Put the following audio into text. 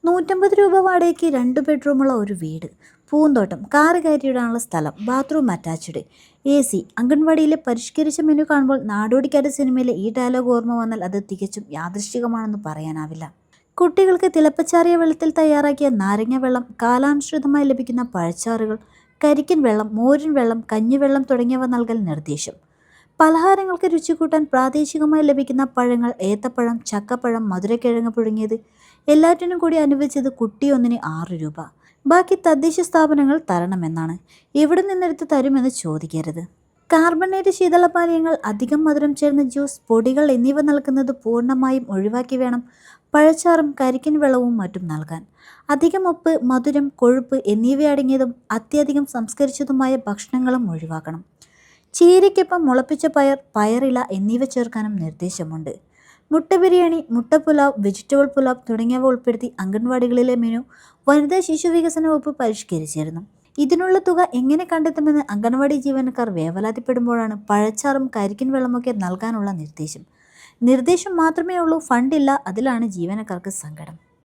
150 രൂപ വാടകയ്ക്ക് 2 ബെഡ്റൂമുള്ള ഒരു വീട്, പൂന്തോട്ടം, കാറ് കയറ്റിയിടാനുള്ള സ്ഥലം, ബാത്റൂം അറ്റാച്ച്ഡ്, AC. അംഗൻവാടിയിലെ പരിഷ്കരിച്ച മെനു കാണുമ്പോൾ നാടോടിക്കാറ്റ് സിനിമയിലെ ഈ ഡയലോഗ് ഓർമ്മ വന്നാൽ അത് തികച്ചും യാദൃശ്ചികമാണെന്ന് പറയാനാവില്ല. കുട്ടികൾക്ക് തിളപ്പിച്ചാറിയ വെള്ളത്തിൽ തയ്യാറാക്കിയ നാരങ്ങ വെള്ളം, കാലാനുസൃതമായി ലഭിക്കുന്ന പഴച്ചാറുകൾ, കരിക്കിൻ വെള്ളം, മോരിൻ വെള്ളം, കഞ്ഞിവെള്ളം തുടങ്ങിയവ നൽകൽ നിർദ്ദേശം. പലഹാരങ്ങൾക്ക് രുചി കൂട്ടാൻ പ്രാദേശികമായി ലഭിക്കുന്ന പഴങ്ങൾ, ഏത്തപ്പഴം, ചക്കപ്പഴം, മധുരക്കിഴങ്ങ് പുഴുങ്ങിയത്, എല്ലാറ്റിനും കൂടി അനുവദിച്ചത് കുട്ടിയൊന്നിന് 6 രൂപ. ബാക്കി തദ്ദേശ സ്ഥാപനങ്ങൾ തരണമെന്നാണ്. എവിടെ നിന്നെടുത്ത് തരുമെന്ന് ചോദിക്കരുത്. കാർബണേറ്റ് ശീതളപാനീയങ്ങൾ, അധികം മധുരം ചേർന്ന ജ്യൂസ്, പൊടികൾ എന്നിവ നൽകുന്നത് പൂർണ്ണമായും ഒഴിവാക്കി വേണം പഴച്ചാറും കരിക്കിൻ വെള്ളവും മറ്റും നൽകാൻ. അധികം ഉപ്പ്, മധുരം, കൊഴുപ്പ് എന്നിവയടങ്ങിയതും അത്യധികം സംസ്കരിച്ചതുമായ ഭക്ഷണങ്ങളും ഒഴിവാക്കണം. ചീരയ്ക്കൊപ്പം മുളപ്പിച്ച പയർ, പയറില എന്നിവ ചേർക്കാനും നിർദ്ദേശമുണ്ട്. മുട്ട ബിരിയാണി, മുട്ട പുലാവ്, വെജിറ്റബിൾ പുലാവ് തുടങ്ങിയവ ഉൾപ്പെടുത്തി അംഗൻവാടികളിലെ മെനു വനിതാ ശിശു വികസന വകുപ്പ് പരിഷ്കരിച്ചിരുന്നു. ഇതിനുള്ള തുക എങ്ങനെ കണ്ടെത്തുമെന്ന് അംഗൻവാടി ജീവനക്കാർ വേവലാതിപ്പെടുമ്പോഴാണ് പഴച്ചാറും കരിക്കിൻ വെള്ളമൊക്കെ നൽകാനുള്ള നിർദ്ദേശം മാത്രമേ ഉള്ളൂ, ഫണ്ടില്ല. അതിലാണ് ജീവനക്കാർക്ക് സങ്കടം.